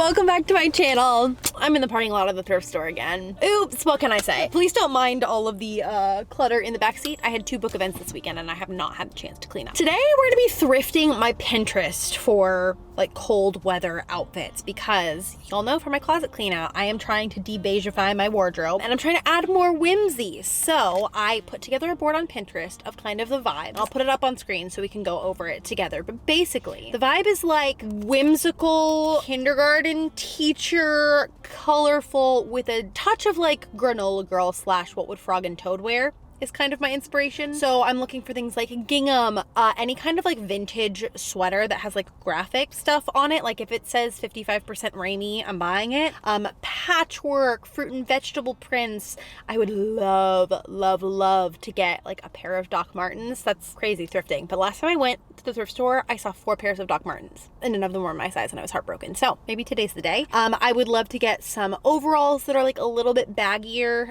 welcome back to my channel. I'm in the parking lot of the thrift store again. Oops, what can I say? Please don't mind all of the clutter in the backseat. I had 2 book events this weekend and I have not had the chance to clean up. Today we're gonna be thrifting my Pinterest for like cold weather outfits because y'all know for my closet clean out, I am trying to de-beigify my wardrobe and I'm trying to add more whimsy. So I put together a board on Pinterest of kind of the vibe. I'll put it up on screen so we can go over it together. But basically, the vibe is like whimsical, kindergarten teacher, colorful with a touch of like granola girl slash what would Frog and Toad wear is kind of my inspiration. So I'm looking for things like gingham, any kind of like vintage sweater that has like graphic stuff on it. Like if it says 55% rainy, I'm buying it. Patchwork, fruit and vegetable prints. I would love, love, love to get like a pair of Doc Martens. That's crazy thrifting. But last time I went to the thrift store, I saw 4 pairs of Doc Martens and none of them were my size and I was heartbroken. So maybe today's the day. I would love to get some overalls that are like a little bit baggier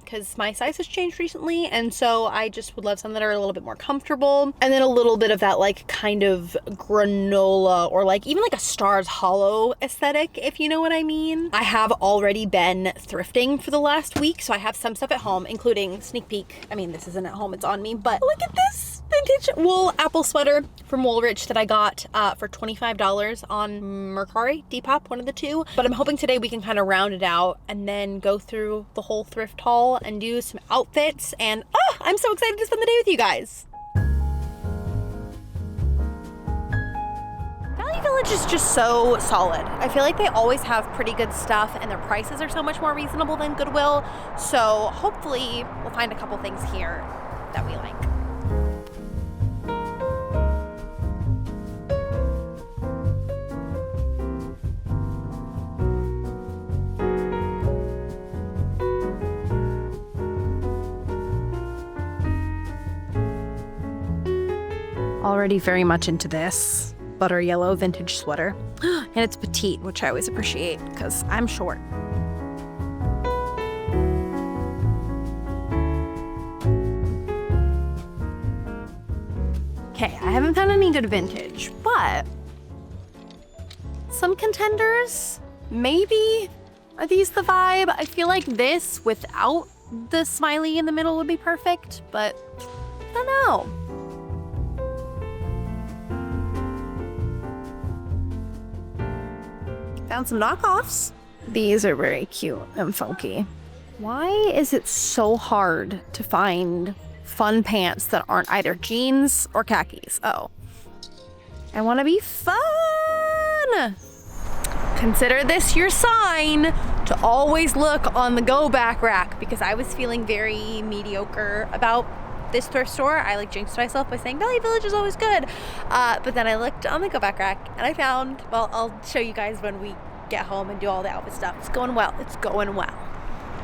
because my size has changed recently. And so I just would love some that are a little bit more comfortable. And then a little bit of that like kind of granola or like even like a Stars Hollow aesthetic, if you know what I mean. I have already been thrifting for the last week. So I have some stuff at home, including sneak peek. I mean, this isn't at home, it's on me, but look at this vintage wool apple sweater from Woolrich that I got for $25 on Mercari, Depop, one of the two. But I'm hoping today we can kind of round it out and then go through the whole thrift haul and do some outfits. And I'm so excited to spend the day with you guys. Value Village is just so solid. I feel like they always have pretty good stuff and their prices are so much more reasonable than Goodwill. So hopefully we'll find a couple things here that we like. Already very much into this butter yellow vintage sweater. And it's petite, which I always appreciate because I'm short. Okay, I haven't found any good vintage, but some contenders, maybe. Are these the vibe? I feel like this without the smiley in the middle would be perfect, but I don't know. Found some knockoffs. These are very cute and funky. Why is it so hard to find fun pants that aren't either jeans or khakis? Oh, I want to be fun. Consider this your sign to always look on the go back rack because I was feeling very mediocre about this thrift store. I like jinxed myself by saying Value Village is always good. But then I looked on the go back rack and I found, well, I'll show you guys when we get home and do all the outfit stuff. It's going well. It's going well.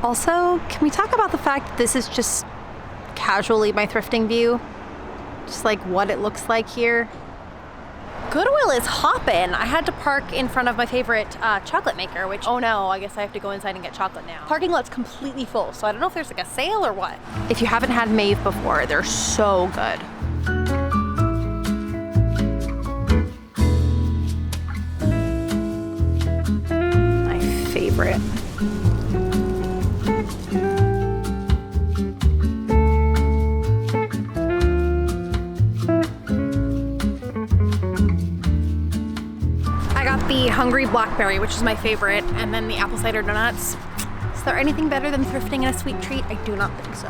Also, can we talk about the fact that this is just casually my thrifting view? Just like what it looks like here. Goodwill is hopping. I had to park in front of my favorite chocolate maker, which, oh no, I guess I have to go inside and get chocolate now. Parking lot's completely full, so I don't know if there's like a sale or what. If you haven't had Maeve before, they're so good. My favorite. The Hungry Blackberry, which is my favorite, and then the apple cider donuts. Is there anything better than thrifting in a sweet treat? I do not think so.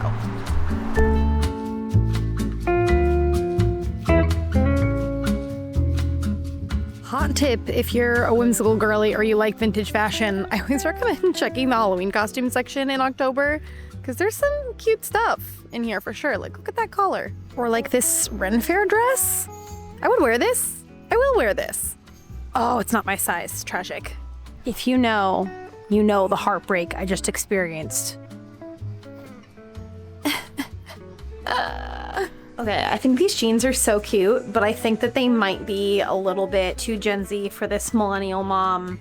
Hot tip, if you're a whimsical girly or you like vintage fashion, I always recommend checking the Halloween costume section in October because there's some cute stuff in here for sure. Like, look at that collar. Or like this Ren Fair dress. I would wear this. I will wear this. Oh, it's not my size. Tragic. If you know the heartbreak I just experienced. Okay, I think these jeans are so cute, but I think that they might be a little bit too Gen Z for this millennial mom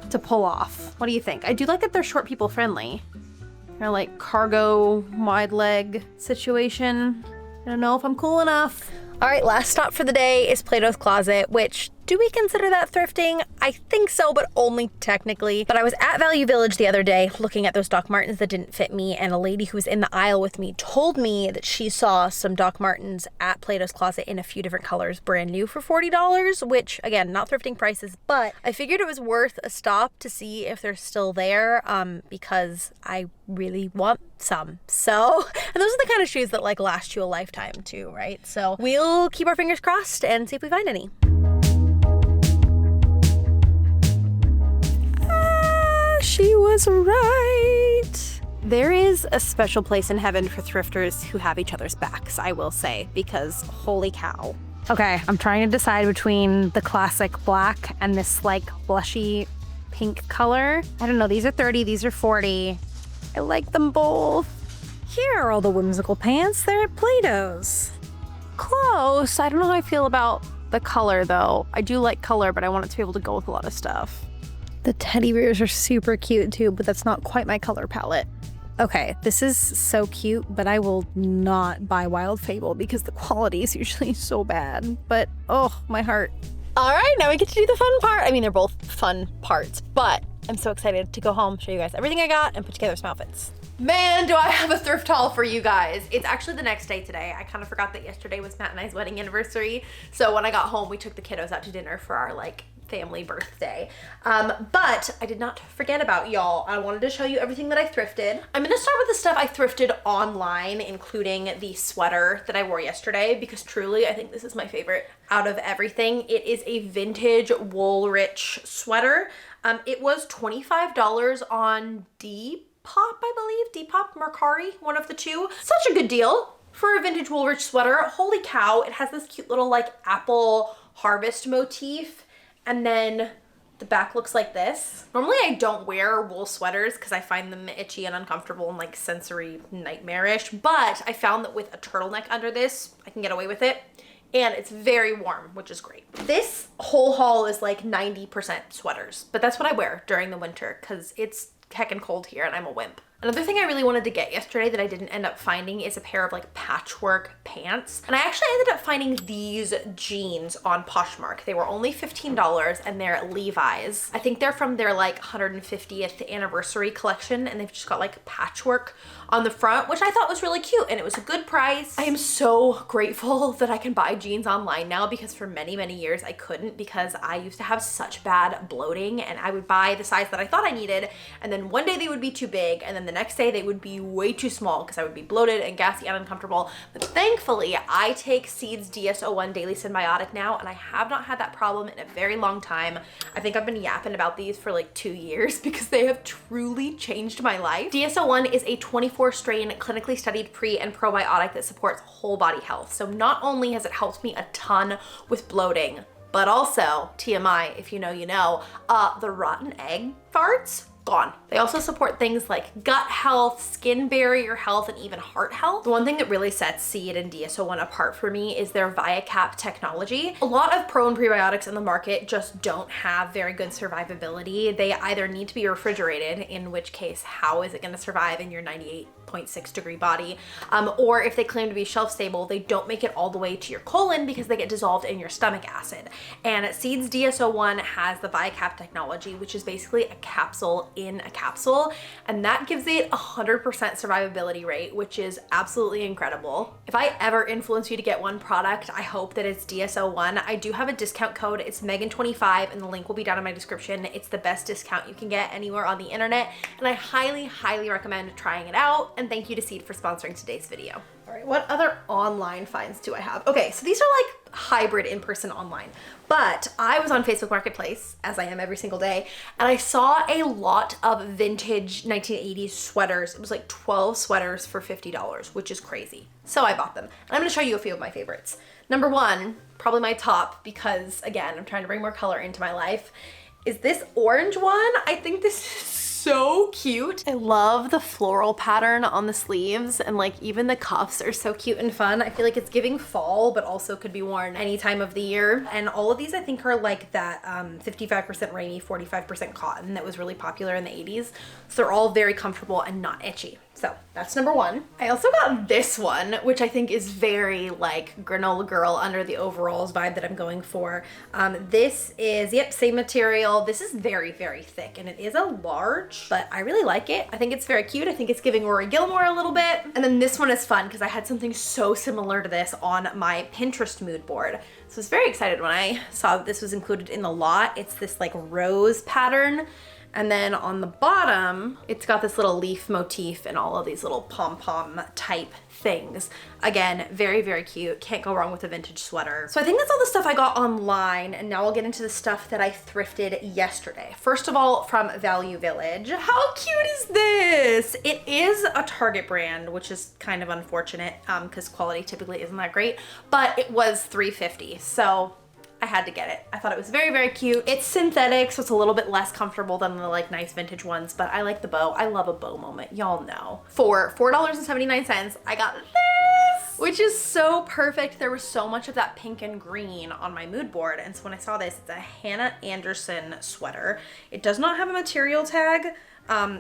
to pull off. What do you think? I do like that they're short people friendly. They're like cargo wide leg situation. I don't know if I'm cool enough. All right, last stop for the day is Plato's Closet, which, to Do we consider that thrifting? I think so, but only technically. But I was at Value Village the other day looking at those Doc Martens that didn't fit me, and a lady who was in the aisle with me told me that she saw some Doc Martens at Plato's Closet in a few different colors, brand new for $40, which again, not thrifting prices, but I figured it was worth a stop to see if they're still there, because I really want some. So, and those are the kind of shoes that like last you a lifetime too, right? So we'll keep our fingers crossed and see if we find any. She was right. There is a special place in heaven for thrifters who have each other's backs, I will say, because holy cow. Okay, I'm trying to decide between the classic black and this like blushy pink color. I don't know, these are 30, these are 40. I like them both. Here are all the whimsical pants. They're at Plato's. Close. I don't know how I feel about the color though. I do like color, but I want it to be able to go with a lot of stuff. The teddy bears are super cute too, but that's not quite my color palette. Okay, this is so cute, but I will not buy Wild Fable because the quality is usually so bad. But oh, my heart. All right, now we get to do the fun part. I mean, they're both fun parts, but I'm so excited to go home, show you guys everything I got, and put together some outfits. Man, do I have a thrift haul for you guys. It's actually the next day today. I kind of forgot that yesterday was Matt and I's wedding anniversary. So when I got home, we took the kiddos out to dinner for our like family birthday. But I did not forget about y'all. I wanted to show you everything that I thrifted. I'm gonna start with the stuff I thrifted online, including the sweater that I wore yesterday, because truly I think this is my favorite out of everything. It is a vintage Woolrich sweater. It was $25 on Depop, I believe. Depop, Mercari, one of the two. Such a good deal for a vintage Woolrich sweater. Holy cow, it has this cute little like apple harvest motif. And then the back looks like this. Normally I don't wear wool sweaters because I find them itchy and uncomfortable and like sensory nightmarish, but I found that with a turtleneck under this, I can get away with it. And it's very warm, which is great. This whole haul is like 90% sweaters, but that's what I wear during the winter because it's heckin' cold here and I'm a wimp. Another thing I really wanted to get yesterday that I didn't end up finding is a pair of like patchwork pants. And I actually ended up finding these jeans on Poshmark. They were only $15 and they're Levi's. I think they're from their like 150th anniversary collection and they've just got like patchwork on the front, which I thought was really cute and it was a good price. I am so grateful that I can buy jeans online now because for many, many years I couldn't because I used to have such bad bloating and I would buy the size that I thought I needed and then one day they would be too big and then the next day they would be way too small because I would be bloated and gassy and uncomfortable. But thankfully I take Seeds DS-01 Daily Symbiotic now and I have not had that problem in a very long time. I think I've been yapping about these for like 2 years because they have truly changed my life. DS-01 is a 24 strain clinically studied pre and probiotic that supports whole body health. So not only has it helped me a ton with bloating, but also, TMI, if you know, you know, the rotten egg farts, gone. They also support things like gut health, skin barrier health, and even heart health. The one thing that really sets Seed and DS-01 apart for me is their ViaCap technology. A lot of pro and prebiotics in the market just don't have very good survivability. They either need to be refrigerated, in which case, how is it gonna survive in your 98.6 degree body? Or if they claim to be shelf stable, they don't make it all the way to your colon because they get dissolved in your stomach acid. And Seeds DS-01 has the ViaCap technology, which is basically a capsule in a capsule, and that gives it 100% survivability rate, which is absolutely incredible. If I ever influence you to get one product, I hope that it's DS-01. I do have a discount code. It's Megan25 and the link will be down in my description. It's the best discount you can get anywhere on the internet and I highly, highly recommend trying it out. And thank you to Seed for sponsoring today's video. All right, what other online finds do I have? Okay, so these are like hybrid in-person online, but I was on Facebook Marketplace, as I am every single day, and I saw a lot of vintage 1980s sweaters. It was like 12 sweaters for $50, which is crazy. So I bought them, and I'm gonna show you a few of my favorites. Number one, probably my top, because again, I'm trying to bring more color into my life, is this orange one. I think this is so cute. I love the floral pattern on the sleeves and like even the cuffs are so cute and fun. I feel like it's giving fall, but also could be worn any time of the year. And all of these I think are like that 55% rainy, 45% cotton that was really popular in the 80s. So they're all very comfortable and not itchy. So that's number one. I also got this one, which I think is very like granola girl under the overalls vibe that I'm going for. This is, yep, same material. This is very, very thick and it is a large, but I really like it. I think it's very cute. I think it's giving Rory Gilmore a little bit. And then this one is fun because I had something so similar to this on my Pinterest mood board. So I was very excited when I saw that this was included in the lot. It's this like rose pattern. And then on the bottom, it's got this little leaf motif and all of these little pom-pom type things. Again, very, very cute. Can't go wrong with a vintage sweater. So I think that's all the stuff I got online, and now I'll get into the stuff that I thrifted yesterday. First of all, from Value Village. How cute is this? It is a Target brand, which is kind of unfortunate because quality typically isn't that great, but it was $3.50. So I had to get it. I thought it was very, very cute. It's synthetic, so it's a little bit less comfortable than the like nice vintage ones, but I like the bow. I love a bow moment, y'all know. For $4.79, I got this, which is so perfect. There was so much of that pink and green on my mood board, and so when I saw this, it's a Hannah Anderson sweater. It does not have a material tag.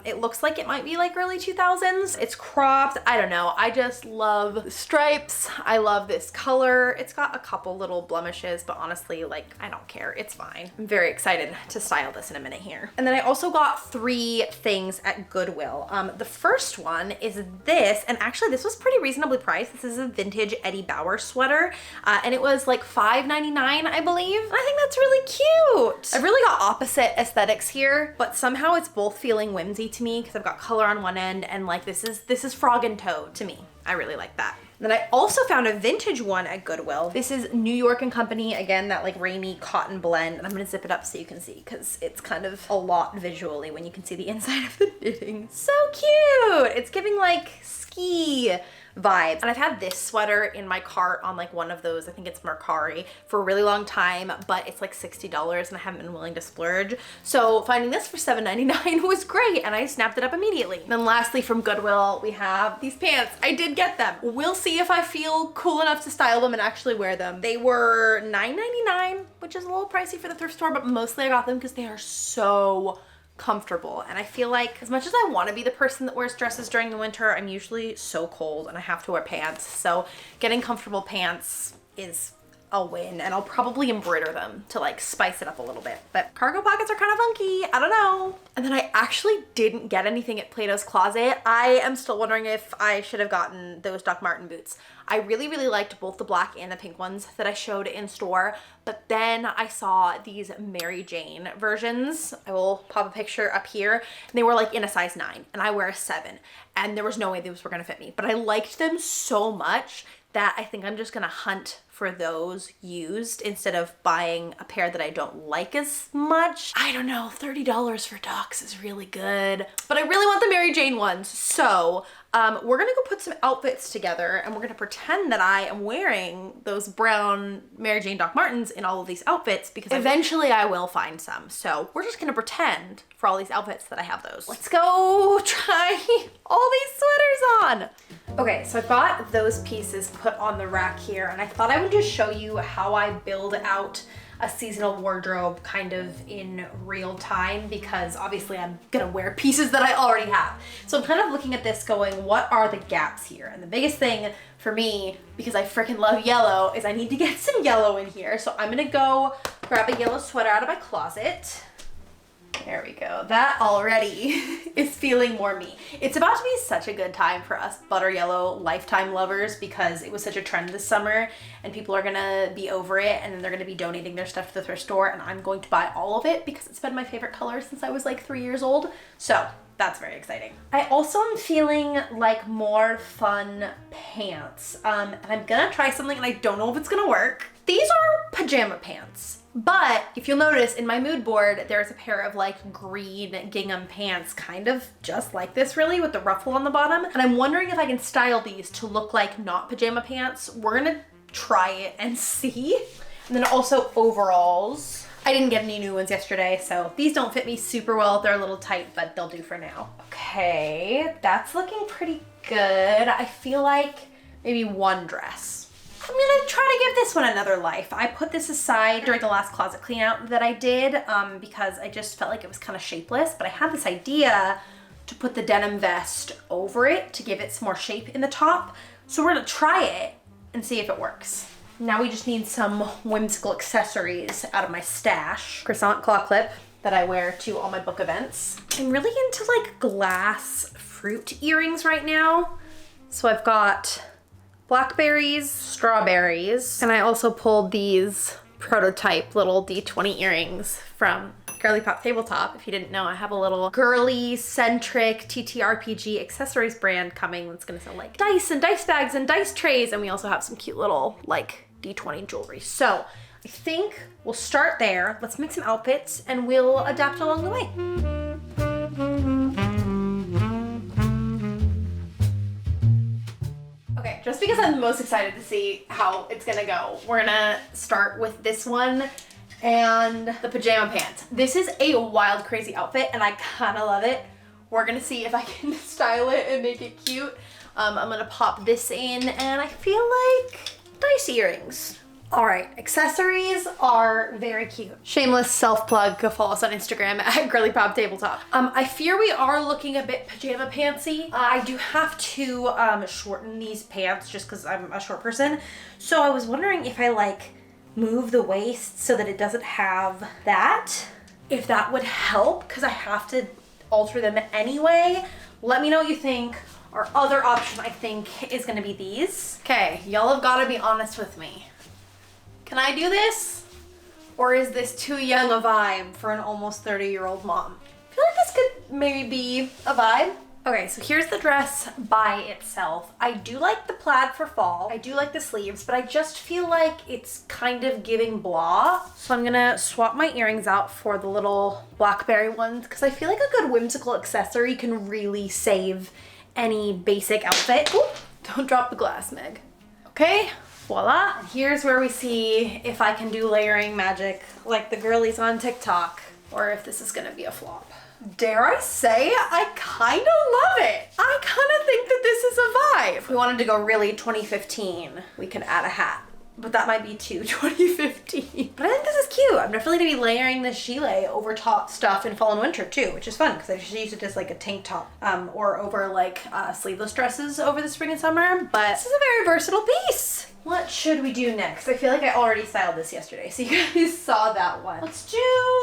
It looks like it might be like early 2000s. It's cropped. I don't know. I just love the stripes. I love this color. It's got a couple little blemishes, but honestly, like, I don't care. It's fine. I'm very excited to style this in a minute here. And then I also got 3 things at Goodwill. The first one is this, and actually this was pretty reasonably priced. This is a vintage Eddie Bauer sweater, and it was like $5.99, I believe. And I think that's really cute. I've really got opposite aesthetics here, but somehow it's both feeling whimsy to me because I've got color on one end and like this is frog and toad to me. I really like that. Then I also found a vintage one at Goodwill. This is New York & Company, again, that like rainy cotton blend, and I'm gonna zip it up so you can see because it's kind of a lot visually when you can see the inside of the knitting. So cute! It's giving like ski vibes. And I've had this sweater in my cart on like one of those, I think it's Mercari, for a really long time, but it's like $60 and I haven't been willing to splurge. So finding this for $7.99 was great and I snapped it up immediately. And then lastly from Goodwill, we have these pants. I did get them. We'll see if I feel cool enough to style them and actually wear them. They were $9.99, which is a little pricey for the thrift store, but mostly I got them because they are so comfortable. And I feel like as much as I want to be the person that wears dresses during the winter, I'm usually so cold and I have to wear pants. So getting comfortable pants is a win, and I'll probably embroider them to like spice it up a little bit. But cargo pockets are kind of funky. I don't know. And then I actually didn't get anything at Plato's Closet. I am still wondering if I should have gotten those Doc Marten boots. I really, really liked both the black and the pink ones that I showed in store, but then I saw these Mary Jane versions. I will pop a picture up here. And they were like in a size 9 and I wear a 7, and there was no way those were gonna fit me, but I liked them so much that I think I'm just gonna hunt for those used instead of buying a pair that I don't like as much. I don't know, $30 for Docs is really good, but I really want the Mary Jane ones. So we're gonna go put some outfits together and we're gonna pretend that I am wearing those brown Mary Jane Doc Martens in all of these outfits because eventually I will find some. So we're just gonna pretend for all these outfits that I have those. Let's go try all these sweaters on. Okay, so I've got those pieces put on the rack here, and I thought I would just show you how I build out a seasonal wardrobe kind of in real time, because obviously I'm gonna wear pieces that I already have. So I'm kind of looking at this going, what are the gaps here? And the biggest thing for me, because I freaking love yellow, is I need to get some yellow in here. So I'm gonna go grab a yellow sweater out of my closet. There we go. That already is feeling more me. It's about to be such a good time for us butter yellow lifetime lovers because it was such a trend this summer and people are gonna be over it and then they're gonna be donating their stuff to the thrift store, and I'm going to buy all of it because it's been my favorite color since I was like 3 years old. So that's very exciting. I also am feeling like more fun pants. And I'm gonna try something and I don't know if it's gonna work. These are pajama pants. But if you'll notice in my mood board, there's a pair of like green gingham pants, kind of just like this really, with the ruffle on the bottom. And I'm wondering if I can style these to look like not pajama pants. We're gonna try it and see. And then also overalls. I didn't get any new ones yesterday, so these don't fit me super well. They're a little tight, but they'll do for now. Okay, that's looking pretty good. I feel like maybe one dress. I'm gonna try to give this one another life. I put this aside during the last closet clean out that I did because I just felt like it was kind of shapeless, but I had this idea to put the denim vest over it to give it some more shape in the top. So we're gonna try it and see if it works. Now we just need some whimsical accessories out of my stash. Croissant claw clip that I wear to all my book events. I'm really into like glass fruit earrings right now. So I've got blackberries, strawberries, and I also pulled these prototype little D20 earrings from Girly Pop Tabletop. If you didn't know, I have a little girly centric TTRPG accessories brand coming that's gonna sell like dice and dice bags and dice trays, and we also have some cute little like D20 jewelry. So I think we'll start there. Let's make some outfits and we'll adapt along the way. Okay, just because I'm the most excited to see how it's gonna go, we're gonna start with this one and the pajama pants. This is a wild, crazy outfit and I kinda love it. We're gonna see if I can style it and make it cute. I'm gonna pop this in and I feel like dice earrings. All right, accessories are very cute. Shameless self-plug, go follow us on Instagram at Girly Pop Tabletop. I fear we are looking a bit pajama pantsy. I do have to shorten these pants just because I'm a short person. So I was wondering if I like move the waist so that it doesn't have that, if that would help, because I have to alter them anyway. Let me know what you think. Our other option, I think, is gonna be these. Okay, y'all have gotta be honest with me. Can I do this? Or is this too young a vibe for an almost 30-year-old mom? I feel like this could maybe be a vibe. Okay, so here's the dress by itself. I do like the plaid for fall. I do like the sleeves, but I just feel like it's kind of giving blah. So I'm gonna swap my earrings out for the little blackberry ones because I feel like a good whimsical accessory can really save any basic outfit. Ooh, don't drop the glass, Meg. Okay. Voila. And here's where we see if I can do layering magic like the girlies on TikTok or if this is gonna be a flop. Dare I say, I kind of love it. I kind of think that this is a vibe. If we wanted to go really 2015, we could add a hat, but that might be too 2015. But I think this is cute. I'm definitely gonna be layering this gilet over top stuff in fall and winter too, which is fun because I just use it as like a tank top or over like sleeveless dresses over the spring and summer. But this is a very versatile piece. What should we do next? I feel like I already styled this yesterday, so you guys saw that one. Let's do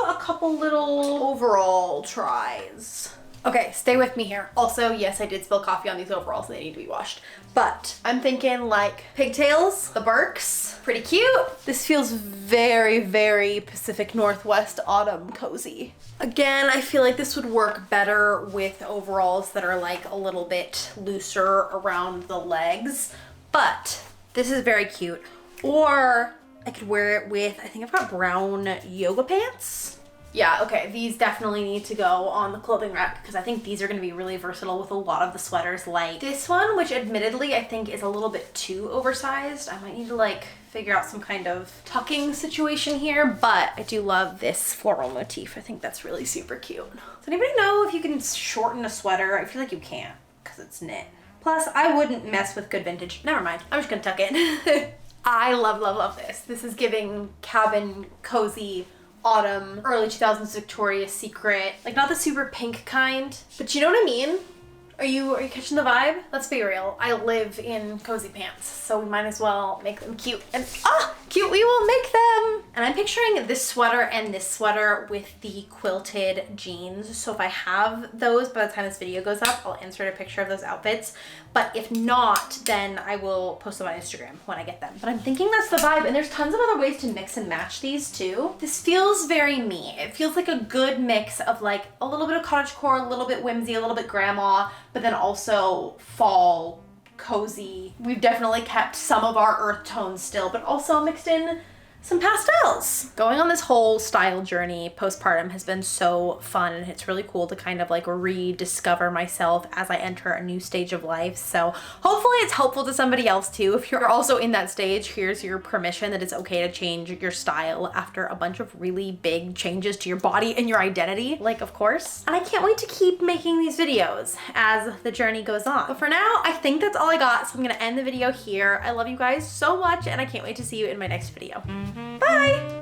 a couple little overall tries. Okay, stay with me here. Also, yes, I did spill coffee on these overalls and they need to be washed. But I'm thinking like pigtails, the Birks, pretty cute. This feels very, very Pacific Northwest autumn cozy. Again, I feel like this would work better with overalls that are like a little bit looser around the legs, but this is very cute. Or I could wear it with, I think I've got brown yoga pants. Yeah, okay, these definitely need to go on the clothing rack because I think these are gonna be really versatile with a lot of the sweaters like this one, which admittedly I think is a little bit too oversized. I might need to like figure out some kind of tucking situation here, but I do love this floral motif. I think that's really super cute. Does anybody know if you can shorten a sweater? I feel like you can't because it's knit. Plus, I wouldn't mess with good vintage. Never mind, I'm just gonna tuck it. I love, love, love this. This is giving cabin, cozy, autumn, early 2000s Victoria's Secret. Like not the super pink kind, but you know what I mean? Are you catching the vibe? Let's be real. I live in cozy pants, so we might as well make them cute. And cute we will make them. And I'm picturing this sweater and this sweater with the quilted jeans. So if I have those by the time this video goes up, I'll insert a picture of those outfits. But if not, then I will post them on Instagram when I get them. But I'm thinking that's the vibe, and there's tons of other ways to mix and match these too. This feels very me. It feels like a good mix of like a little bit of cottagecore, a little bit whimsy, a little bit grandma, but then also fall, cozy. We've definitely kept some of our earth tones still, but also mixed in some pastels. Going on this whole style journey postpartum has been so fun, and it's really cool to kind of like rediscover myself as I enter a new stage of life. So hopefully it's helpful to somebody else too. If you're also in that stage, here's your permission that it's okay to change your style after a bunch of really big changes to your body and your identity, like of course. And I can't wait to keep making these videos as the journey goes on. But for now, I think that's all I got, so I'm gonna end the video here. I love you guys so much, and I can't wait to see you in my next video. Bye!